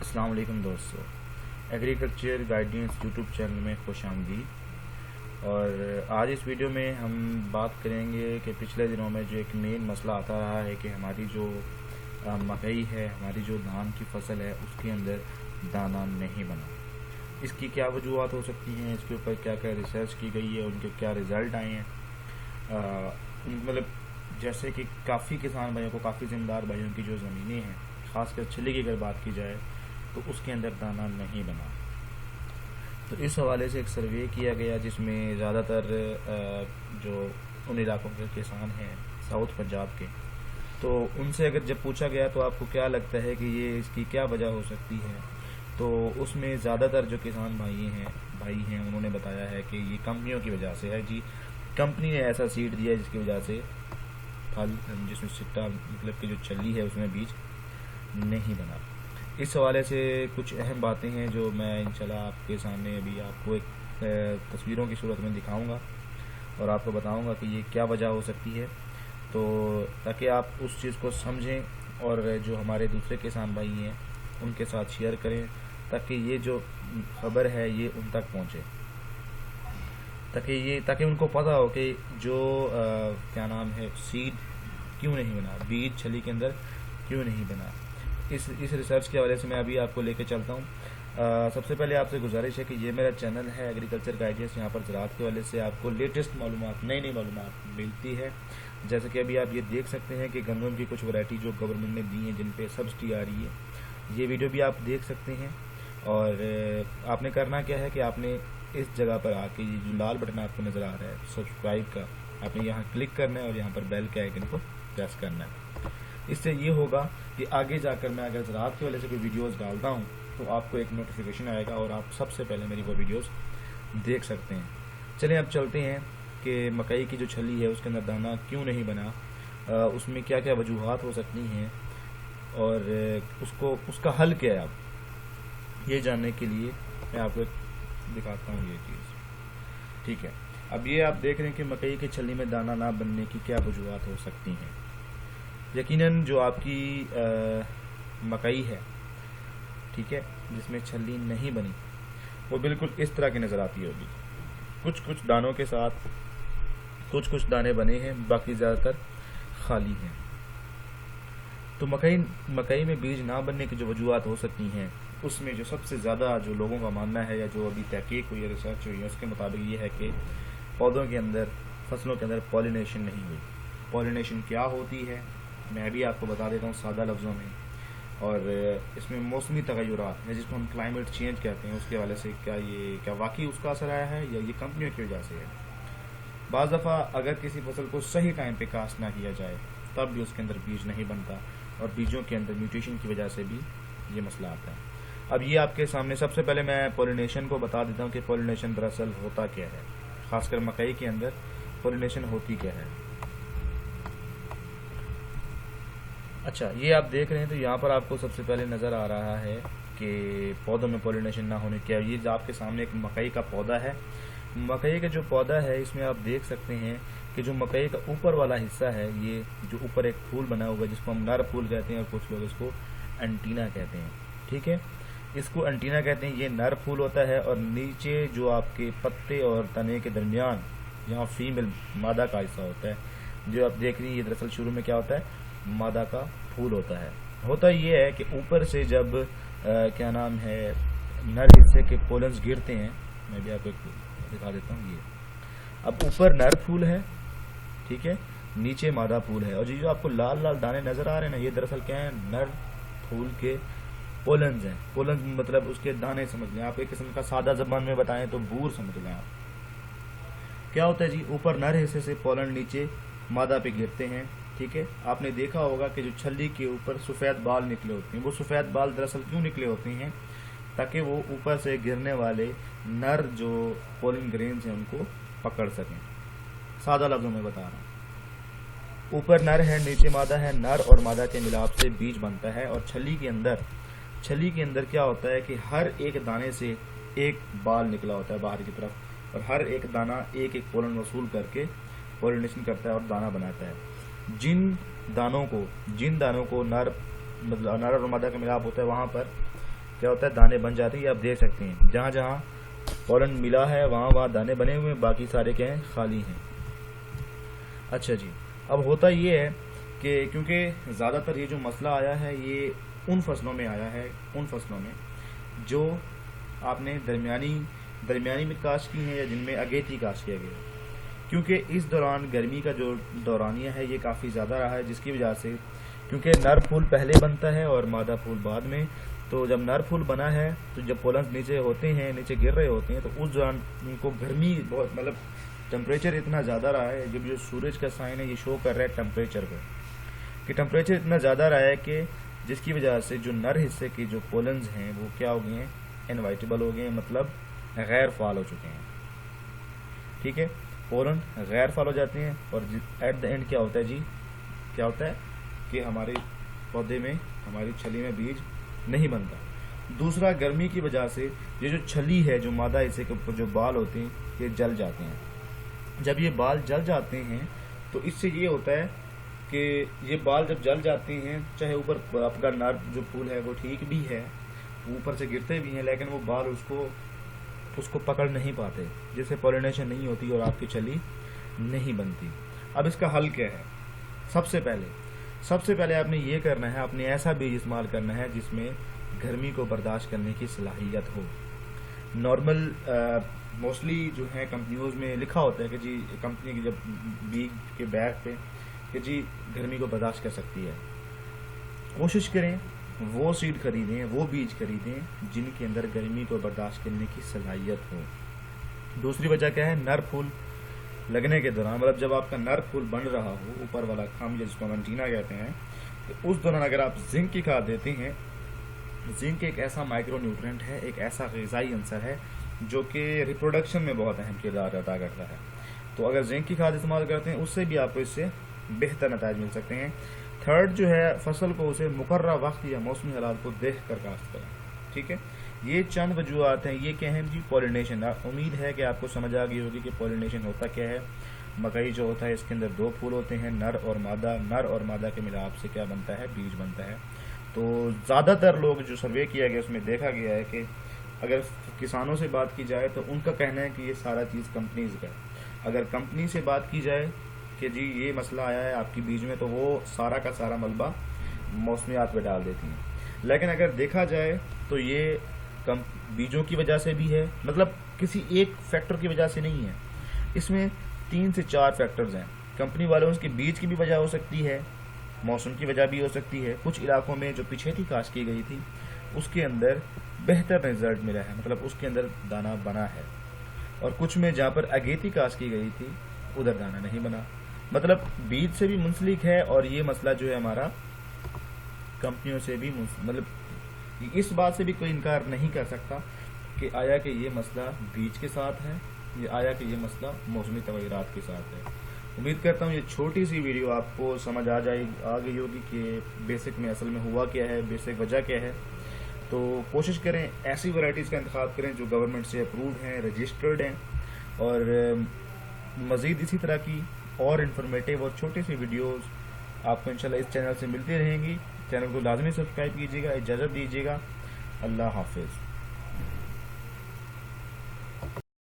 अस्सलाम वालेकुम दोस्तों, एग्रीकल्चर गाइडेंस यूट्यूब चैनल में खुश आमदीद। और आज इस वीडियो में हम बात करेंगे कि पिछले दिनों में जो एक मेन मसला आता रहा है कि हमारी जो मकई है, हमारी जो धान की फसल है, उसके अंदर दाना नहीं बना। इसकी क्या वजूहत हो सकती हैं, इसके ऊपर क्या क्या रिसर्च की गई है, उनके क्या रिज़ल्ट आए हैं। मतलब जैसे कि काफ़ी किसान भाइयों को, काफ़ी ज़मींदार भाइयों की जो ज़मीनें हैं, ख़ासकर छिली की अगर बात की जाए तो उसके अंदर दाना नहीं बना। तो इस हवाले से एक सर्वे किया गया जिसमें ज़्यादातर जो उन इलाकों के किसान हैं साउथ पंजाब के, तो उनसे अगर जब पूछा गया तो आपको क्या लगता है कि ये इसकी क्या वजह हो सकती है, तो उसमें ज़्यादातर जो किसान भाई हैं उन्होंने बताया है कि ये कंपनियों की वजह से है। जी, कंपनी ने ऐसा सीड दिया जिसकी वजह से फल, जिसमें सिट्टा मतलब कि जो छल्ली है उसमें बीज नहीं बना। इस हवाले से कुछ अहम बातें हैं जो मैं इंशाल्लाह आपके सामने अभी आपको एक तस्वीरों की सूरत में दिखाऊंगा और आपको बताऊंगा कि ये क्या वजह हो सकती है, तो ताकि आप उस चीज़ को समझें और जो हमारे दूसरे किसान भाई हैं उनके साथ शेयर करें, ताकि ये जो खबर है ये उन तक पहुँचे, ताकि उनको पता हो कि जो क्या नाम है सीड क्यों नहीं बना, बीज छली के अंदर क्यों नहीं बना। इस रिसर्च के हवाले से मैं अभी आपको लेके चलता हूँ। सबसे पहले आपसे गुजारिश है कि ये मेरा चैनल है एग्रीकल्चर गाइडेंस। यहाँ पर ज़राअत के हवाले से आपको लेटेस्ट मालूमात, नई मालूमात मिलती है। जैसे कि अभी आप ये देख सकते हैं कि गंदम की कुछ वैरायटी जो गवर्नमेंट ने दी हैं जिन पे सब्सिडी आ रही है, ये वीडियो भी आप देख सकते हैं। और आपने करना क्या है कि आपने इस जगह पर आके ये जो लाल बटन आपको नज़र आ रहा है सब्सक्राइब का, आपने यहाँ क्लिक करना है और यहाँ पर बेल के आइकन को प्रेस करना है। इससे ये होगा कि आगे जाकर मैं अगर ज़राअत की वजह से कोई वीडियोस डालता हूँ तो आपको एक नोटिफिकेशन आएगा और आप सबसे पहले मेरी वो वीडियोस देख सकते हैं। चलिए अब चलते हैं कि मकई की जो छली है उसके अंदर दाना क्यों नहीं बना, उसमें क्या क्या वजूहात हो सकती हैं और उसका हल क्या है। अब ये जानने के लिए मैं आपको दिखाता हूँ ये चीज़। ठीक है, अब ये आप देख रहे हैं कि मकई की छली में दाना ना बनने की क्या वजूहात हो सकती हैं। यकीनन जो आपकी मकई है, ठीक है, जिसमें छल्ली नहीं बनी, वो बिल्कुल इस तरह की नज़र आती होगी। कुछ दानों के साथ कुछ दाने बने हैं, बाकी ज़्यादातर खाली हैं। तो मकई में बीज ना बनने की जो वजूहात हो सकती हैं, उसमें जो सबसे ज़्यादा जो लोगों का मानना है या जो अभी तहकीक हुई है, रिसर्च हुई है, उसके मुताबिक ये है कि पौधों के अंदर, फसलों के अंदर पॉलिनेशन नहीं हुई। पॉलिनेशन क्या होती है मैं भी आपको बता देता हूँ सादा लफ्ज़ों में। और इसमें मौसमी तगय्युरात है जिसको हम क्लाइमेट चेंज कहते हैं, उसके हवाले से क्या वाकई उसका असर आया है या ये कंपनियों की वजह से है। बाज़ दफ़ा अगर किसी फसल को सही टाइम पे कास्ट ना किया जाए तब भी उसके अंदर बीज नहीं बनता और बीजों के अंदर म्यूटेशन की वजह से भी ये मसला आता है। अब ये आपके सामने सबसे पहले मैं पॉलिनेशन को बता देता हूँ कि पॉलिनेशन दरअसल होता क्या है, खासकर मकई के अंदर पॉलिनेशन होती क्या है। अच्छा, ये आप देख रहे हैं तो यहाँ पर आपको सबसे पहले नज़र आ रहा है कि पौधों में पॉलिनेशन ना होने क्या। ये आपके सामने एक मकई का पौधा है। मकई का जो पौधा है इसमें आप देख सकते हैं कि जो मकई का ऊपर वाला हिस्सा है, ये जो ऊपर एक फूल बना हुआ है जिसको हम नर फूल कहते हैं और कुछ लोग इसको एंटीना कहते हैं। ठीक है, इसको एंटीना कहते हैं, ये नर फूल होता है। और नीचे जो आपके पत्ते और तने के दरमियान जहाँ फीमेल मादा का हिस्सा होता है, जो आप देख रही हैं, ये दरअसल शुरू में क्या होता है, मादा का फूल होता है। होता ये है कि ऊपर से जब क्या नाम है नर हिस्से के पोलन्स गिरते हैं, मैं भी आपको दिखा देता हूँ। ये अब ऊपर नर फूल है, ठीक है, नीचे मादा फूल है। और जो आपको लाल लाल दाने नजर आ रहे हैं ना, ये दरअसल क्या है, नर फूल के पोलन्स हैं। पोलन्स मतलब उसके दाने समझ लें आप, एक किस्म का सादा जबान में बताएं तो बूर समझ लें आप। क्या होता है जी, ऊपर नर हिस्से से पोलन नीचे मादा पे गिरते हैं। ठीक है, आपने देखा होगा कि जो छल्ली के ऊपर सफ़ेद बाल निकले होते हैं, वो सफ़ेद बाल दरअसल क्यों निकले होते हैं, ताकि वो ऊपर से गिरने वाले नर जो पोलन ग्रेन्स हैं उनको पकड़ सकें। सादा लफ्ज़ों में बता रहा हूँ, ऊपर नर है, नीचे मादा है। नर और मादा के मिलाप से बीज बनता है। और छल्ली के अंदर क्या होता है कि हर एक दाने से एक बाल निकला होता है बाहर की तरफ, और हर एक दाना एक एक पोलन वसूल करके पॉलिनेशन करता है और दाना बनाता है। जिन दानों को नर मतलब नर और मादा का मिलाप होता है, वहाँ पर क्या होता है, दाने बन जाते हैं। ये आप देख सकते हैं जहाँ जहाँ पॉलन मिला है वहाँ दाने बने हुए हैं, बाकी सारे क्या हैं, खाली हैं। अच्छा जी, अब होता ये है कि क्योंकि ज़्यादातर ये जो मसला आया है ये उन फसलों में आया है, उन फसलों में जो आपने दरमियानी में काश्त की हैं या जिनमें अगेती काश्त किया गया, क्योंकि इस दौरान गर्मी का जो दौरानिया है ये काफ़ी ज़्यादा रहा है, जिसकी वजह से क्योंकि नर फूल पहले बनता है और मादा फूल बाद में, तो जब नर फूल बना है तो जब पोलन नीचे होते हैं, नीचे गिर रहे होते हैं, तो उस दौरान उनको गर्मी बहुत, मतलब टेम्परेचर इतना ज़्यादा रहा है, जब जो सूरज का साइन है ये शो कर रहा है टेम्परेचर को, कि टेम्परेचर इतना ज़्यादा रहा है कि जिसकी वजह से जो नर हिस्से के जो पोलन्स हैं वो क्या हो गए हैं, इनवाइटेबल हो गए हैं, मतलब गैर फाल हो चुके हैं। ठीक है, पोलन गैर फाल हो जाते हैं और एट द एंड क्या होता है जी, क्या होता है कि हमारे पौधे में, हमारी छली में बीज नहीं बनता। दूसरा, गर्मी की वजह से ये जो छली है, जो मादा हिस्से के ऊपर जो बाल होते हैं ये जल जाते हैं। जब ये बाल जल जाते हैं तो इससे ये होता है कि ये बाल जब जल जाते हैं, चाहे ऊपर आपका नर जो फूल है वो ठीक भी है, ऊपर से गिरते भी हैं, लेकिन वो बाल उसको पकड़ नहीं पाते, जिससे पॉलिनेशन नहीं होती और आपकी छली नहीं बनती। अब इसका हल क्या है? सबसे पहले आपने ये करना है, आपने ऐसा बीज इस्तेमाल करना है जिसमें गर्मी को बर्दाश्त करने की सलाहियत हो। नॉर्मल मोस्टली जो है कंपनियों में लिखा होता है कि जी कंपनी की जब बीज के बैग पे कि जी गर्मी को बर्दाश्त कर सकती है। कोशिश करें वो सीड खरीदें, वो बीज खरीदें जिनके अंदर गर्मी को बर्दाश्त करने की सलाहियत हो। दूसरी वजह क्या है, नर फूल लगने के दौरान, मतलब जब आपका नर फूल बन रहा हो, ऊपर वाला खाम जिसको एंटीना कहते हैं, तो उस दौरान अगर आप जिंक की खाद देते हैं, जिंक एक ऐसा माइक्रो न्यूट्रिएंट है, एक ऐसा ग़िज़ाई अंसर है जो कि रिप्रोडक्शन में बहुत अहम किरदार अदा करता है। तो अगर जिंक की खाद इस्तेमाल करते हैं उससे भी आपको इससे बेहतर नतीजे मिल सकते हैं। थर्ड जो है, फसल को उसे मुकर्रर वक्त या मौसमी हालात को देख कर काश्त करें। ठीक है, ये चंद वजूहत हैं। ये क्या हैं जी, पॉलिनेशन। उम्मीद है कि आपको समझ आ गई होगी कि पॉलिनेशन होता क्या है। मकई जो होता है इसके अंदर दो फूल होते हैं, नर और मादा। नर और मादा के मिलाप से क्या बनता है, बीज बनता है। तो ज़्यादातर लोग जो सर्वे किया गया उसमें देखा गया है कि अगर किसानों से बात की जाए तो उनका कहना है कि ये सारा चीज़ कंपनीज का है। अगर कंपनी से बात की जाए कि जी ये मसला आया है आपकी बीज में, तो वो सारा का सारा मलबा मौसमियात पे डाल देती हैं। लेकिन अगर देखा जाए तो ये बीजों की वजह से भी है, मतलब किसी एक फैक्टर की वजह से नहीं है। इसमें 3 से 4 फैक्टर्स हैं। कंपनी वालों की बीज की भी वजह हो सकती है, मौसम की वजह भी हो सकती है। कुछ इलाकों में जो पिछेती काश्त की गई थी उसके अंदर बेहतर रिजल्ट मिला है, मतलब उसके अंदर दाना बना है, और कुछ में जहाँ पर अगेती काश्त की गई थी उधर दाना नहीं बना। मतलब बीज से भी मुंसलिक है, और ये मसला जो है हमारा कंपनियों से भी, मतलब इस बात से भी कोई इनकार नहीं कर सकता कि आया कि ये मसला बीज के साथ है, ये आया कि ये मसला मौसमी तगयरात के साथ है। उम्मीद करता हूँ ये छोटी सी वीडियो आपको समझ आ गई होगी कि बेसिक में असल में हुआ क्या है, बेसिक वजह क्या है। तो कोशिश करें ऐसी वैरायटीज़ का इंतखाब करें जो गवर्नमेंट से अप्रूव्ड हैं, रजिस्टर्ड हैं, और मज़ीद इसी तरह की और इन्फॉर्मेटिव और छोटी सी वीडियोस आपको इंशाल्लाह इस चैनल से मिलती रहेंगी। चैनल को लाजमी सब्सक्राइब कीजिएगा। इजाज़त दीजिएगा। अल्लाह हाफिज़।